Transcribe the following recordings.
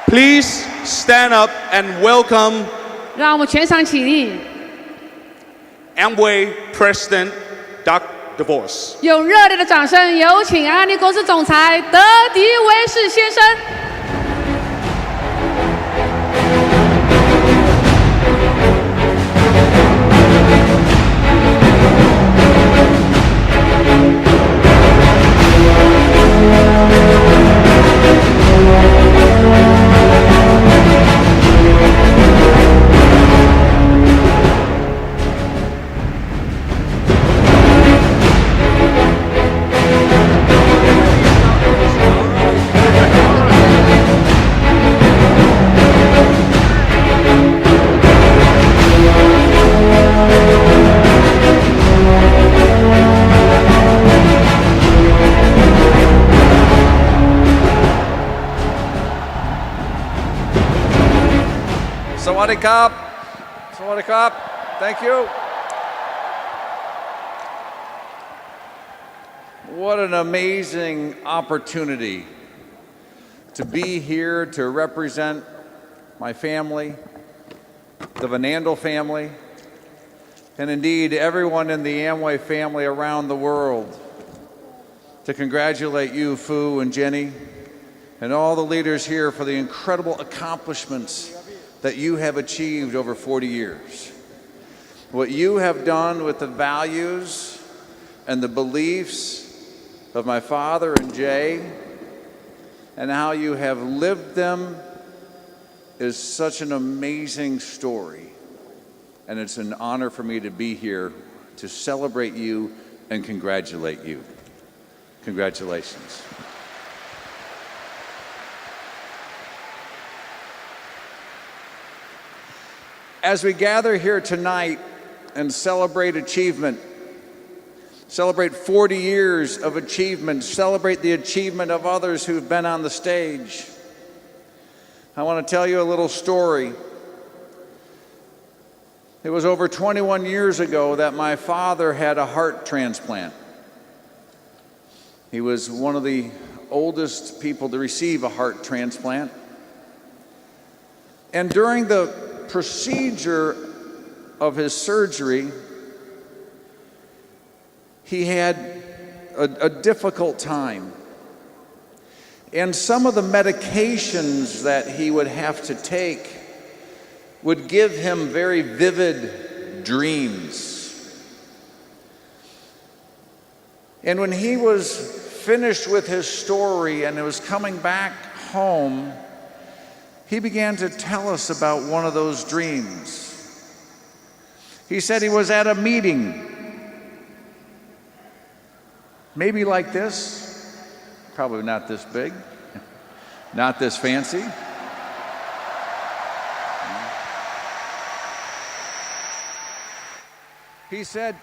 Please stand up and welcome 让我们全场起立， Amway President Doug DeVos. 用热烈的掌声有请安利公司总裁德迪维士先生。Sawadee Krap. Sawadee Krap. Thank you. What an amazing opportunity to be here to represent my family, the Vanandel family, and indeed everyone in the Amway family around the world. To congratulate you, Fu and Jenny, and all the leaders here for the incredible accomplishments that you have achieved over 40 years. What you have done with the values and the beliefs of my father and Jay, and how you have lived them, is such an amazing story. And it's an honor for me to be here to celebrate you and congratulate you. Congratulations. As we gather here tonight and celebrate achievement, celebrate 40 years of achievement, celebrate the achievement of others who've been on the stage, I want to tell you a little story. It was over 21 years ago that my father had a heart transplant. He was one of the oldest people to receive a heart transplant. And during the procedure of his surgery, he had a difficult time. And some of the medications that he would have to take would give him very vivid dreams. And when he was finished with his story and was coming back home, he began to tell us about one of those dreams. He said he was at a meeting, maybe like this, probably not this big, not this fancy. He said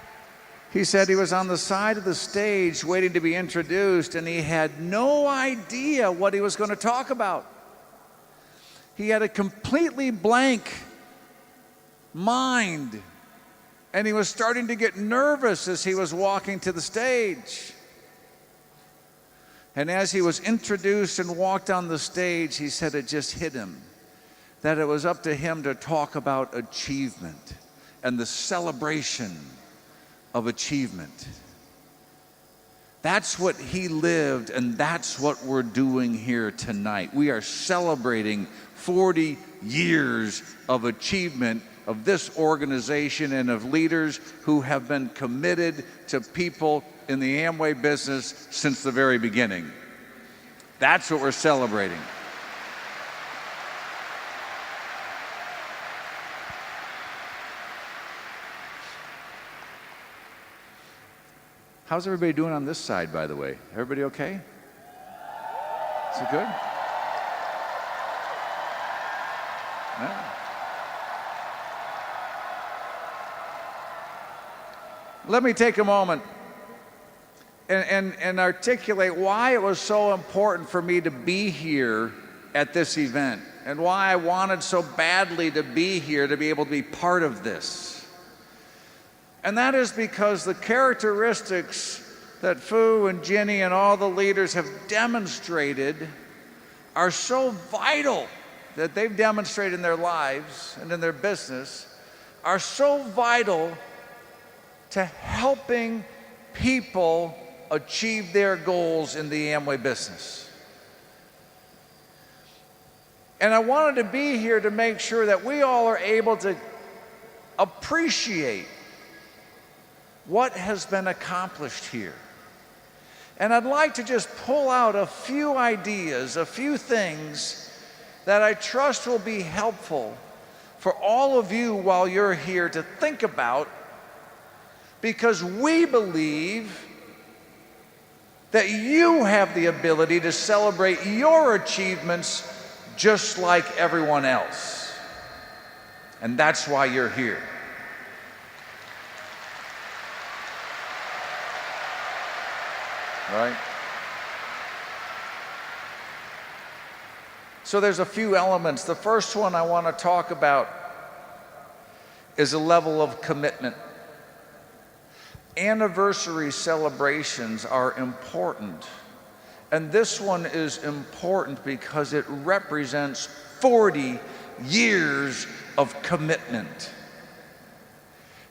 he was on the side of the stage waiting to be introduced, and he had no idea what he was going to talk about. He had a completely blank mind, and he was starting to get nervous as he was walking to the stage. And as he was introduced and walked on the stage, he said it just hit him that it was up to him to talk about achievement and the celebration of achievement. That's what he lived, and that's what we're doing here tonight. We are celebrating 40 years of achievement of this organization and of leaders who have been committed to people in the Amway business since the very beginning. That's what we're celebrating. How's everybody doing on this side, by the way? Everybody okay? Is it good? Yeah. Let me take a moment and articulate why it was so important for me to be here at this event and why I wanted so badly to be here to be able to be part of this. And that is because the characteristics that Fu and Jenny and all the leaders have demonstrated are so vital that they've demonstrated in their lives and in their business are so vital to helping people achieve their goals in the Amway business. And I wanted to be here to make sure that we all are able to appreciate what has been accomplished here. And I'd like to just pull out a few ideas, a few things that I trust will be helpful for all of you while you're here to think about, because we believe that you have the ability to celebrate your achievements just like everyone else. And that's why you're here. Right? So there's a few elements. The first one I want to talk about is a level of commitment. Anniversary celebrations are important. And this one is important because it represents 40 years of commitment.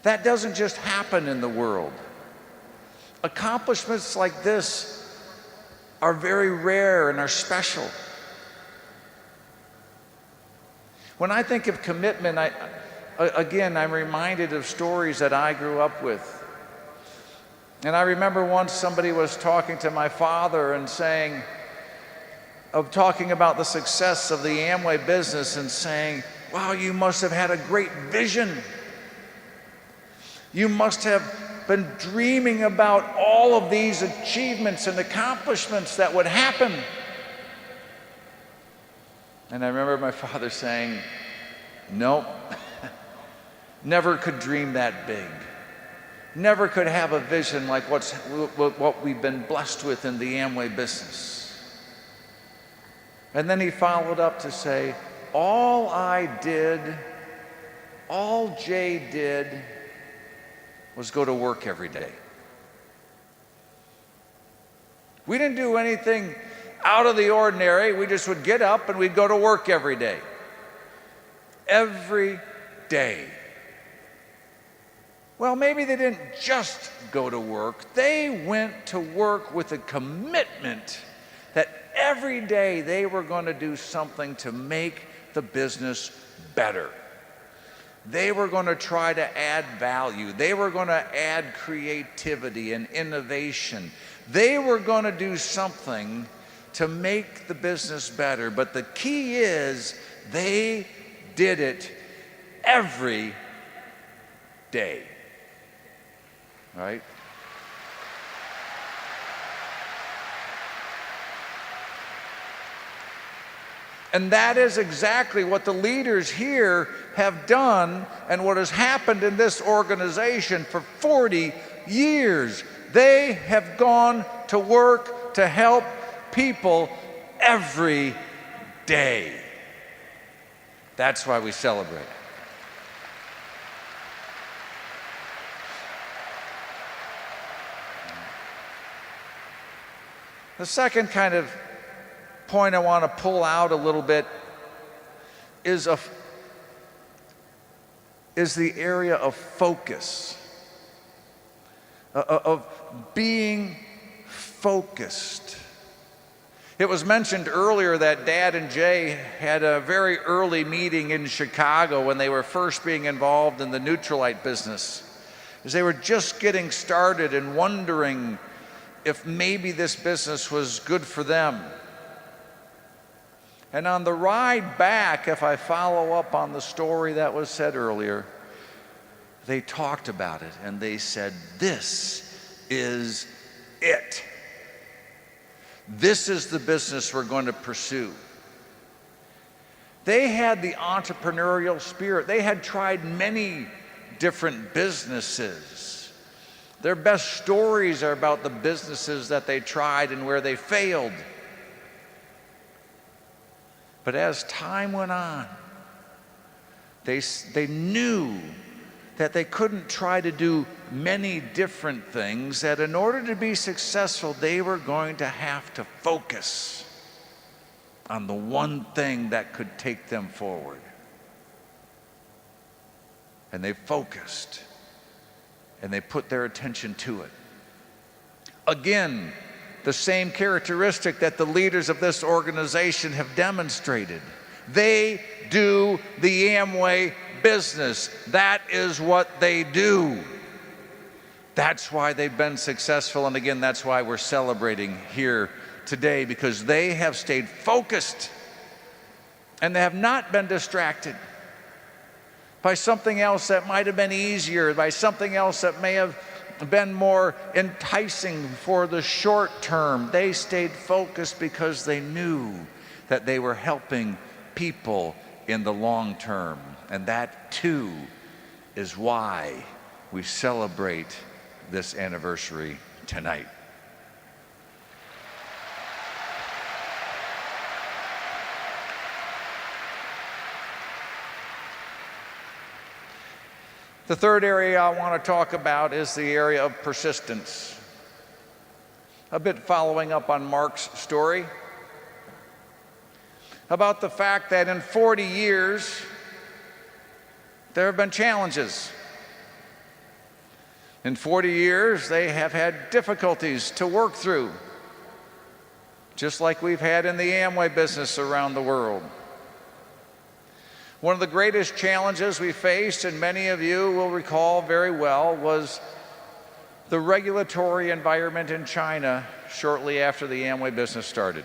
That doesn't just happen in the world. Accomplishments like this are very rare and are special. When I think of commitment, I'm reminded of stories that I grew up with. And I remember once somebody was talking to my father and talking about the success of the Amway business and saying, wow, you must have had a great vision. You must have been dreaming about all of these achievements and accomplishments that would happen. And I remember my father saying, nope, never could dream that big. Never could have a vision like what we've been blessed with in the Amway business. And then he followed up to say, all Jay did was go to work every day. We didn't do anything out of the ordinary. We just would get up and we'd go to work every day. Every day. Well, maybe they didn't just go to work. They went to work with a commitment that every day they were going to do something to make the business better. They were going to try to add value. They were going to add creativity and innovation. They were going to do something to make the business better. But the key is they did it every day. Right? And that is exactly what the leaders here have done and what has happened in this organization for 40 years. They have gone to work to help people every day. That's why we celebrate. The second kind of point I want to pull out a little bit is the area of focus, of being focused. It was mentioned earlier that Dad and Jay had a very early meeting in Chicago when they were first being involved in the Neutralite business, as they were just getting started and wondering if maybe this business was good for them. And on the ride back, if I follow up on the story that was said earlier, they talked about it and they said, this is it. This is the business we're going to pursue. They had the entrepreneurial spirit. They had tried many different businesses. Their best stories are about the businesses that they tried and where they failed. But as time went on, they knew that they couldn't try to do many different things, that in order to be successful, they were going to have to focus. on the one thing that could take them forward. And they focused and they put their attention to it. Again, the same characteristic that the leaders of this organization have demonstrated. They do the Amway business. That is what they do. That's why they've been successful, and again, that's why we're celebrating here today, because they have stayed focused and they have not been distracted by something else that might have been easier, by something else that may have been more enticing for the short term. They stayed focused because they knew that they were helping people in the long term. And that too is why we celebrate this anniversary tonight. The third area I want to talk about is the area of persistence. A bit following up on Mark's story about the fact that in 40 years, there have been challenges. In 40 years, they have had difficulties to work through, just like we've had in the Amway business around the world. One of the greatest challenges we faced, and many of you will recall very well, was the regulatory environment in China shortly after the Amway business started.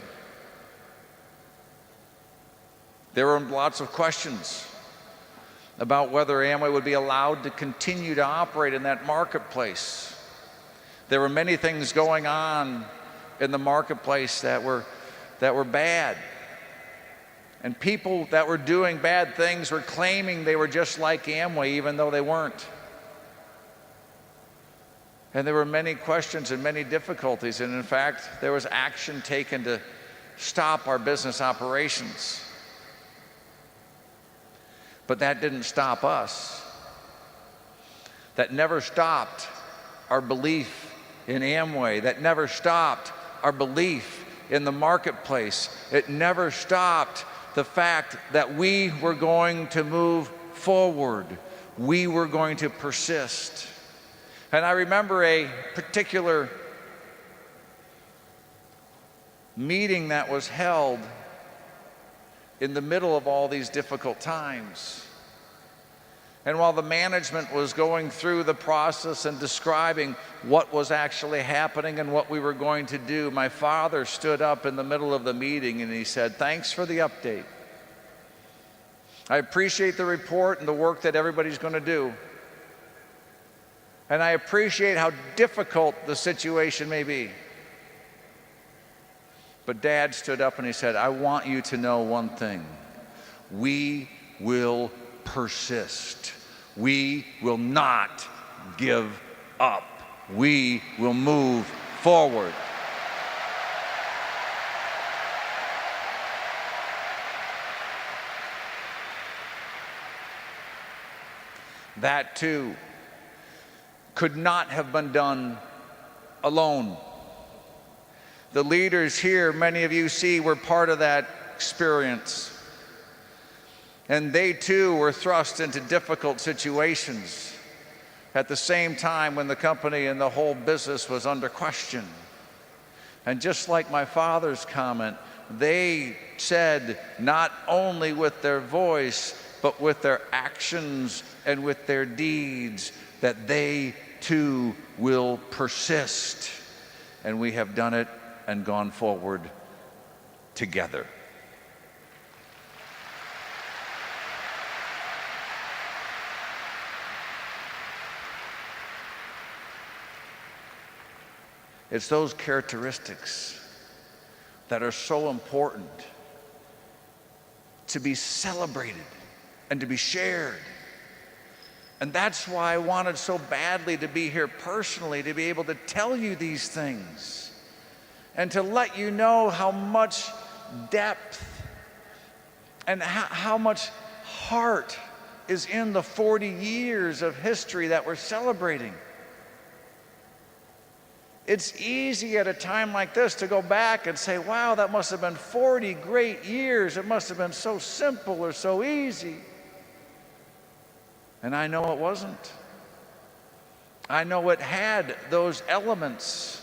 There were lots of questions about whether Amway would be allowed to continue to operate in that marketplace. There were many things going on in the marketplace that were bad. And people that were doing bad things were claiming they were just like Amway, even though they weren't. And there were many questions and many difficulties. And in fact, there was action taken to stop our business operations. But that didn't stop us. That never stopped our belief in Amway. That never stopped our belief in the marketplace. It never stopped the fact that we were going to move forward. We were going to persist. And I remember a particular meeting that was held in the middle of all these difficult times. And while the management was going through the process and describing what was actually happening and what we were going to do, my father stood up in the middle of the meeting and he said, "Thanks for the update. I appreciate the report and the work that everybody's going to do. And I appreciate how difficult the situation may be. But Dad stood up and he said, I want you to know one thing. We will persist. We will not give up. We will move forward." That too could not have been done alone. The leaders here, many of you see, were part of that experience. And they too were thrust into difficult situations at the same time when the company and the whole business was under question. And just like my father's comment, they said, not only with their voice, but with their actions and with their deeds, that they too will persist. And we have done it and gone forward together. It's those characteristics that are so important to be celebrated and to be shared. And that's why I wanted so badly to be here personally, to be able to tell you these things and to let you know how much depth and how much heart is in the 40 years of history that we're celebrating. It's easy at a time like this to go back and say, wow, that must have been 40 great years. It must have been so simple or so easy. And I know it wasn't. I know it had those elements.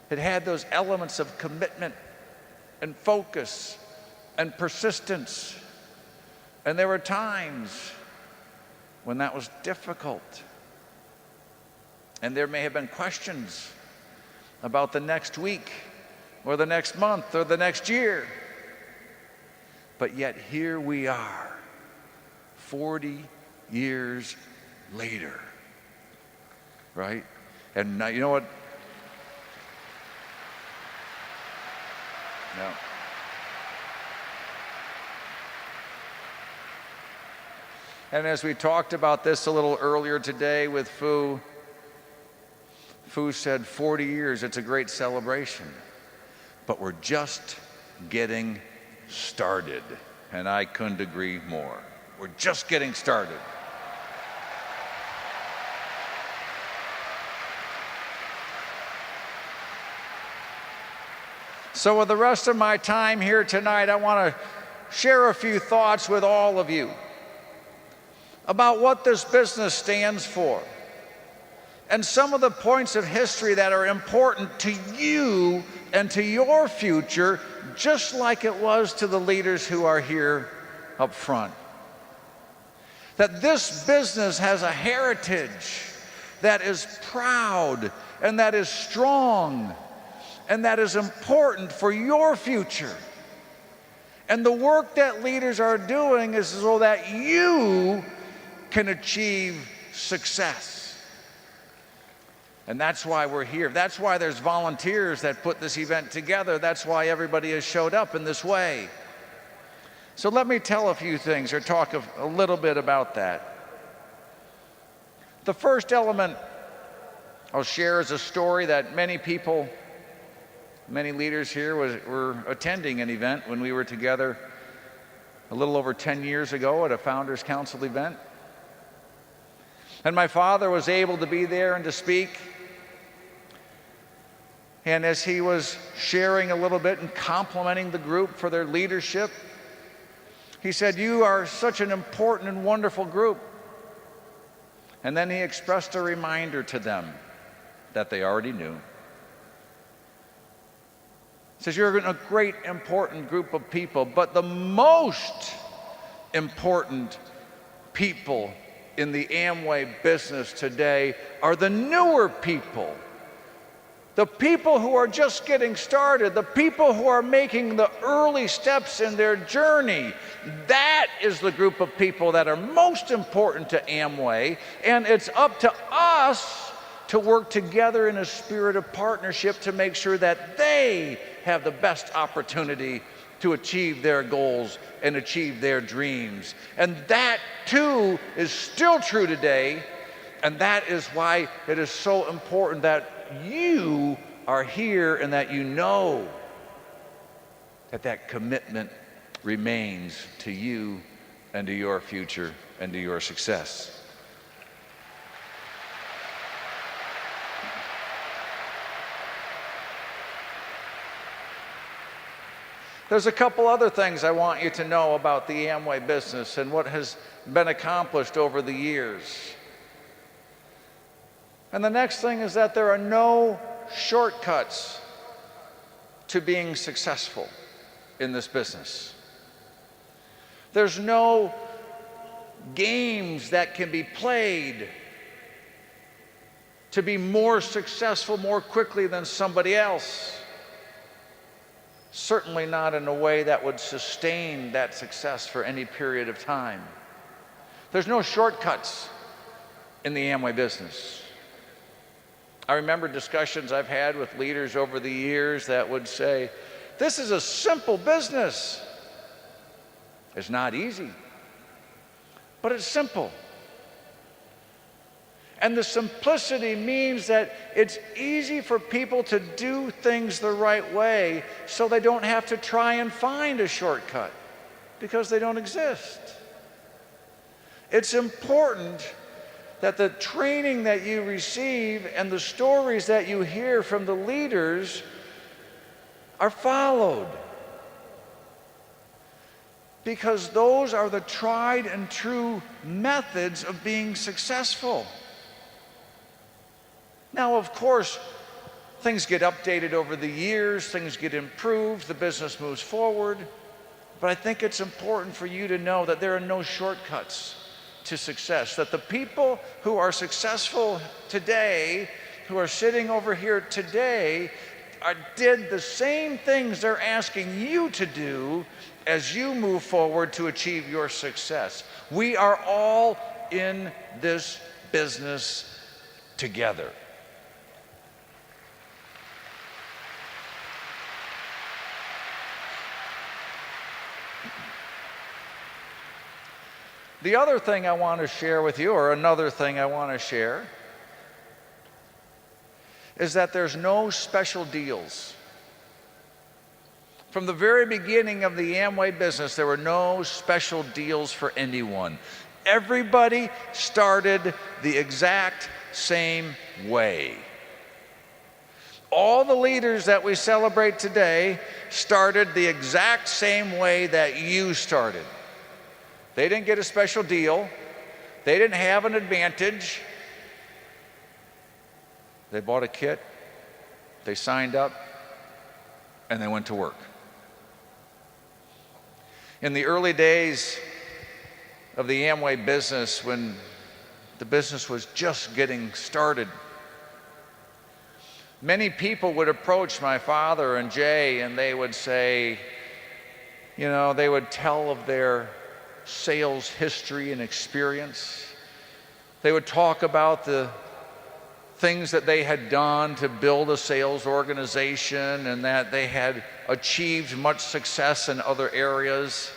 It had those elements of commitment and focus and persistence. And there were times when that was difficult. And there may have been questions about the next week or the next month or the next year. But yet here we are, 40 years later, right? And now, you know what? No. And as we talked about this a little earlier today with Fu said 40 years, it's a great celebration. But we're just getting started. And I couldn't agree more. We're just getting started. So with the rest of my time here tonight, I want to share a few thoughts with all of you about what this business stands for and some of the points of history that are important to you and to your future, just like it was to the leaders who are here up front. That this business has a heritage that is proud and that is strong and that is important for your future. And the work that leaders are doing is so that you can achieve success. And that's why we're here. That's why there's volunteers that put this event together. That's why everybody has showed up in this way. So let me tell a few things or talk a little bit about that. The first element I'll share is a story that many people, many leaders here were attending an event when we were together a little over 10 years ago at a Founders Council event. And my father was able to be there and to speak. And as he was sharing a little bit and complimenting the group for their leadership, he said, "You are such an important and wonderful group." And then he expressed a reminder to them that they already knew. He says, "You're a great, important group of people, but the most important people in the Amway business today are the newer people. The people who are just getting started, the people who are making the early steps in their journey. That is the group of people that are most important to Amway, and it's up to us to work together in a spirit of partnership to make sure that they have the best opportunity to achieve their goals and achieve their dreams." And that too is still true today, and that is why it is so important that you are here and that you know that that commitment remains to you and to your future and to your success. There's a couple other things I want you to know about the Amway business and what has been accomplished over the years. And the next thing is that there are no shortcuts to being successful in this business. There's no games that can be played to be more successful more quickly than somebody else. Certainly not in a way that would sustain that success for any period of time. There's no shortcuts in the Amway business. I remember discussions I've had with leaders over the years that would say, "This is a simple business." It's not easy, but it's simple. And the simplicity means that it's easy for people to do things the right way so they don't have to try and find a shortcut because they don't exist. It's important that the training that you receive and the stories that you hear from the leaders are followed. Because those are the tried and true methods of being successful. Now, of course, things get updated over the years, things get improved, the business moves forward. But I think it's important for you to know that there are no shortcuts to success, that the people who are successful today, who are sitting over here today, did the same things they're asking you to do as you move forward to achieve your success. We are all in this business together. The other thing I want to share with you, or another thing I want to share, is that there's no special deals. From the very beginning of the Amway business, there were no special deals for anyone. Everybody started the exact same way. All the leaders that we celebrate today started the exact same way that you started. They didn't get a special deal. They didn't have an advantage. They bought a kit, they signed up, and they went to work. In the early days of the Amway business, when the business was just getting started, many people would approach my father and Jay, and they would say, they would tell of their sales history and experience. They would talk about the things that they had done to build a sales organization and that they had achieved much success in other areas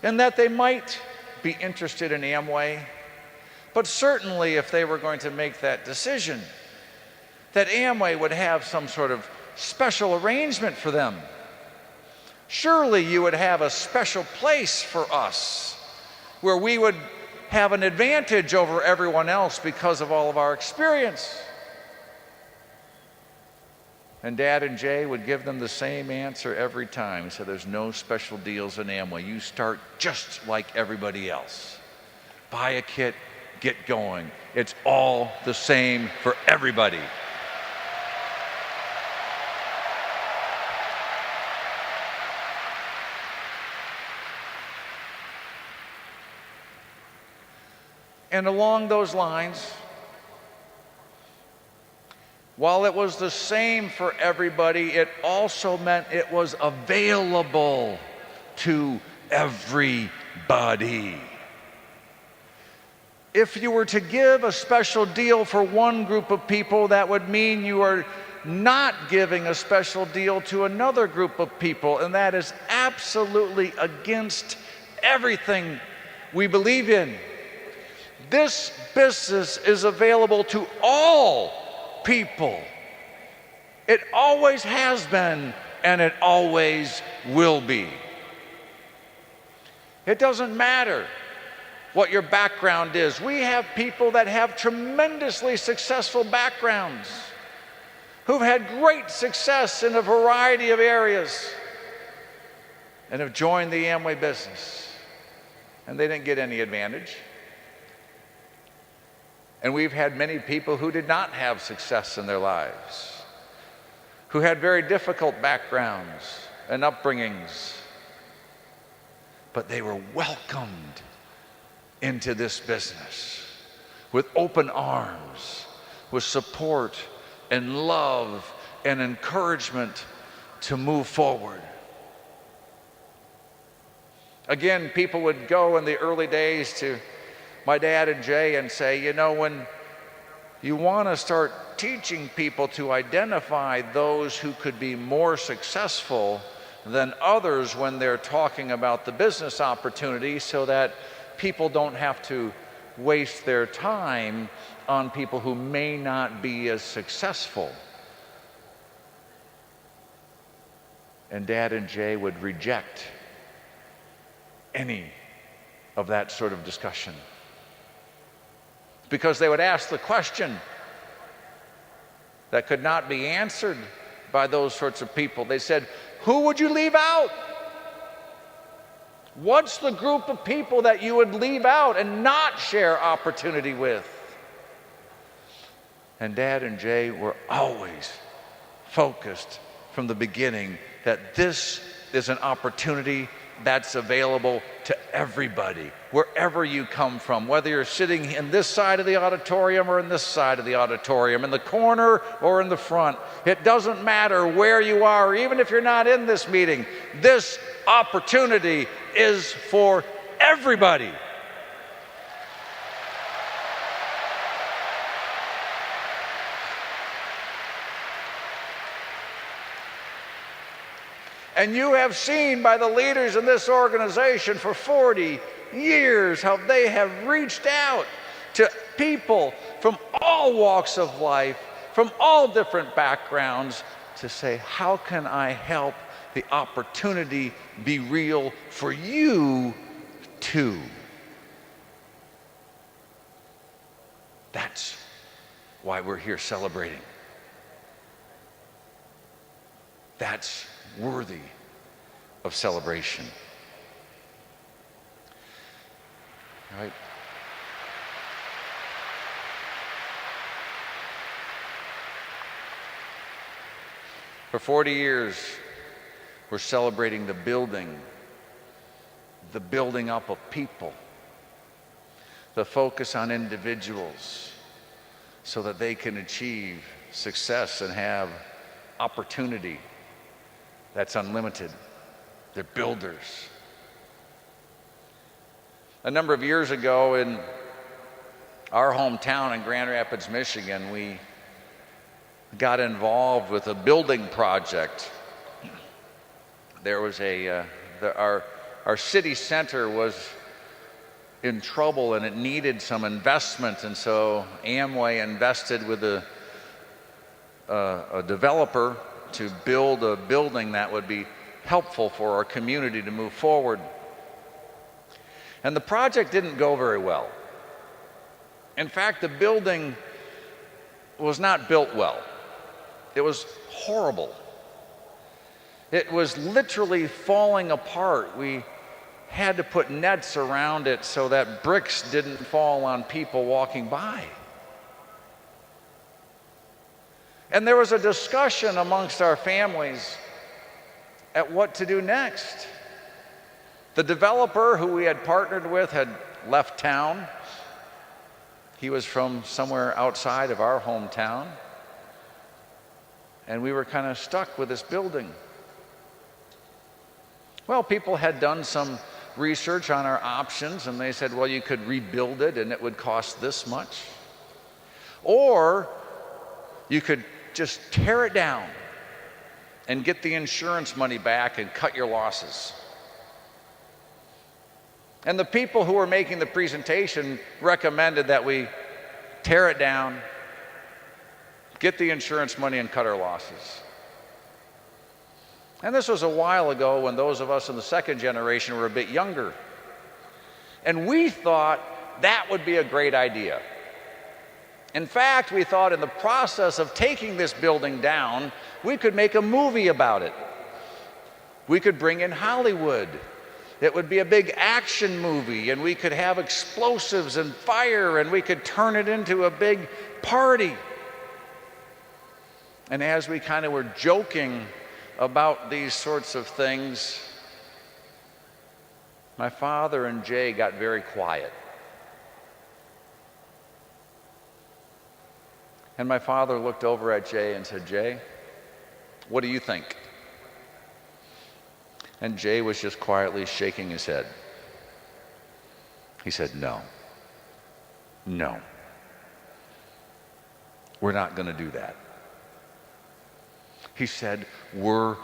and that they might be interested in Amway. But certainly if they were going to make that decision, that Amway would have some sort of special arrangement for them. Surely you would have a special place for us where we would have an advantage over everyone else because of all of our experience. And Dad and Jay would give them the same answer every time. He said, there's no special deals in Amway. You start just like everybody else. Buy a kit, get going. It's all the same for everybody. And along those lines, while it was the same for everybody, it also meant it was available to everybody. If you were to give a special deal for one group of people, that would mean you are not giving a special deal to another group of people, and that is absolutely against everything we believe in. This business is available to all people. It always has been, and it always will be. It doesn't matter what your background is. We have people that have tremendously successful backgrounds, who've had great success in a variety of areas, and have joined the Amway business, and they didn't get any advantage. And we've had many people who did not have success in their lives, who had very difficult backgrounds and upbringings, but they were welcomed into this business with open arms, with support and love and encouragement to move forward. Again, people would go in the early days to my dad and Jay and say, when you want to start teaching people to identify those who could be more successful than others when they're talking about the business opportunity, so that people don't have to waste their time on people who may not be as successful. And Dad and Jay would reject any of that sort of discussion. because they would ask the question that could not be answered by those sorts of people. They said, who would you leave out? What's the group of people that you would leave out and not share opportunity with? And Dad and Jay were always focused from the beginning that this is an opportunity that's available to everybody, wherever you come from, whether you're sitting in this side of the auditorium or in this side of the auditorium, in the corner or in the front. It doesn't matter where you are, even if you're not in this meeting. This opportunity is for everybody. And you have seen by the leaders in this organization for 40 years how they have reached out to people from all walks of life, from all different backgrounds, to say, how can I help the opportunity be real for you too? That's why we're here celebrating. That's worthy of celebration. All right. For 40 years, we're celebrating the building up of people, the focus on individuals so that they can achieve success and have opportunity that's unlimited. They're builders. A number of years ago in our hometown in Grand Rapids, Michigan, we got involved with a building project. There was our city center was in trouble and it needed some investment, and so Amway invested with a developer to build a building that would be helpful for our community to move forward. And the project didn't go very well. In fact, the building was not built well. It was horrible. It was literally falling apart. We had to put nets around it so that bricks didn't fall on people walking by. And there was a discussion amongst our families at what to do next. The developer who we had partnered with had left town. He was from somewhere outside of our hometown. And we were kind of stuck with this building. Well, people had done some research on our options, and they said, well, you could rebuild it and it would cost this much. Or you could just tear it down and get the insurance money back and cut your losses. And the people who were making the presentation recommended that we tear it down, get the insurance money, and cut our losses. And this was a while ago when those of us in the second generation were a bit younger. And we thought that would be a great idea. In fact, we thought in the process of taking this building down, we could make a movie about it. We could bring in Hollywood. It would be a big action movie, and we could have explosives and fire, and we could turn it into a big party. And as we kind of were joking about these sorts of things, my father and Jay got very quiet. And my father looked over at Jay and said, Jay, what do you think? And Jay was just quietly shaking his head. He said, no, we're not going to do that. He said, we're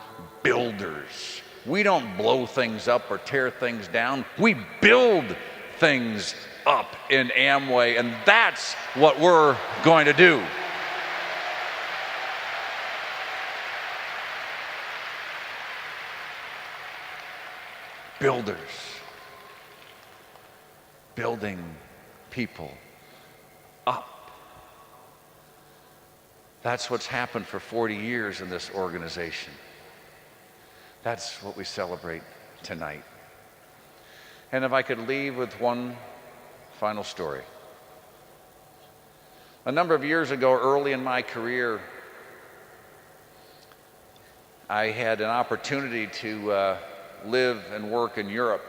builders. We don't blow things up or tear things down. We build things up in Amway, and that's what we're going to do. Builders, building people That's what's happened for 40 years in this organization. That's what we celebrate tonight. And if I could leave with one final story. A number of years ago, early in my career, I had an opportunity to live and work in Europe.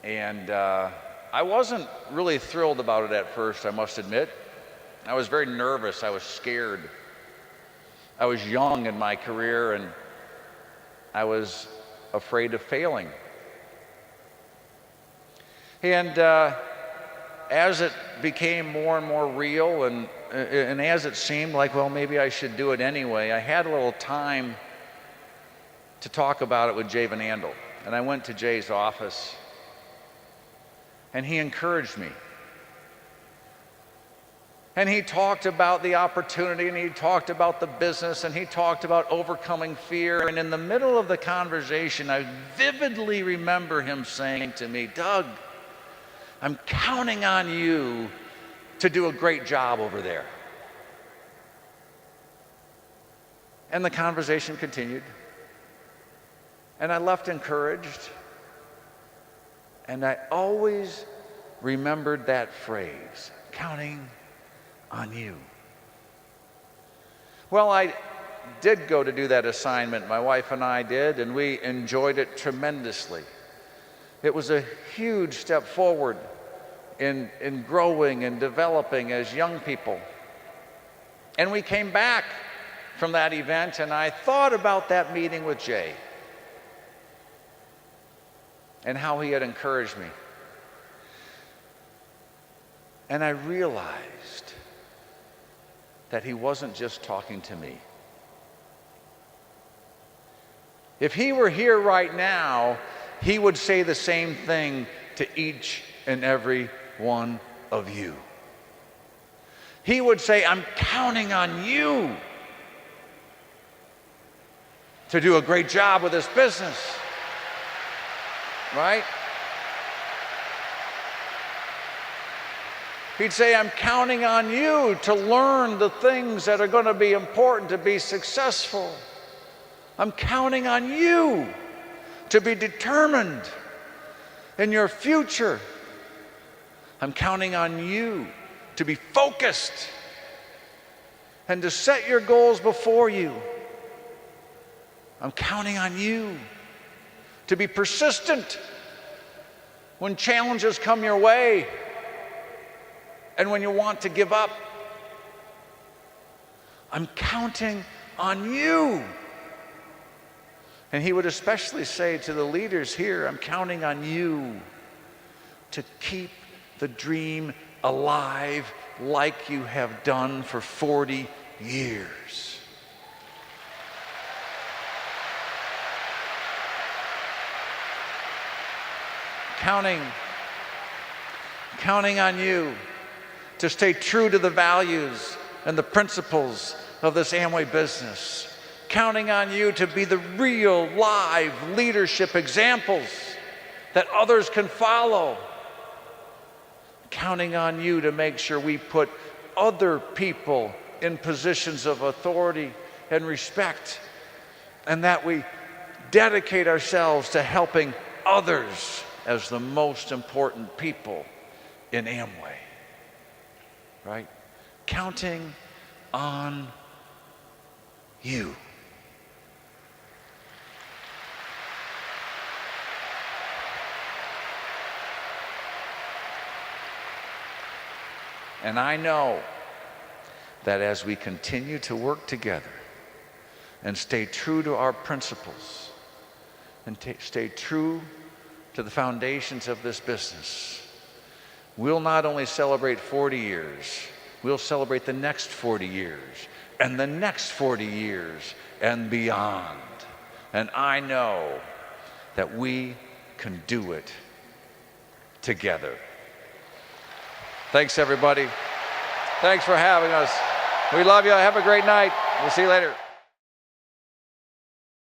And I wasn't really thrilled about it at first, I must admit. I was very nervous, I was scared. I was young in my career and I was afraid of failing. And as it became more and more real and as it seemed like, well, maybe I should do it anyway, I had a little time to talk about it with Jay Van Andel. And I went to Jay's office and he encouraged me. And he talked about the opportunity and he talked about the business and he talked about overcoming fear. And in the middle of the conversation, I vividly remember him saying to me, "Doug, I'm counting on you to do a great job over there." And the conversation continued. And I left encouraged. And I always remembered that phrase, counting on you. Well, I did go to do that assignment. My wife and I did, and we enjoyed it tremendously. It was a huge step forward in growing and developing as young people. And we came back from that event, and I thought about that meeting with Jay and how he had encouraged me. And I realized that he wasn't just talking to me. If he were here right now, he would say the same thing to each and every one of you. He would say, "I'm counting on you to do a great job with this business." Right? He'd say, "I'm counting on you to learn the things that are going to be important to be successful. I'm counting on you to be determined in your future. I'm counting on you to be focused and to set your goals before you. I'm counting on you to be persistent when challenges come your way and when you want to give up. I'm counting on you." And he would especially say to the leaders here, "I'm counting on you to keep the dream alive like you have done for 40 years. Counting on you to stay true to the values and the principles of this Amway business. Counting on you to be the real, live leadership examples that others can follow. Counting on you to make sure we put other people in positions of authority and respect, and that we dedicate ourselves to helping others as the most important people in Amway." Right? Counting on you. And I know that as we continue to work together and stay true to our principles and stay true to the foundations of this business, we'll not only celebrate 40 years, we'll celebrate the next 40 years and the next 40 years and beyond. And I know that we can do it together. Thanks, everybody. Thanks for having us. We love you. Have a great night. We'll see you later.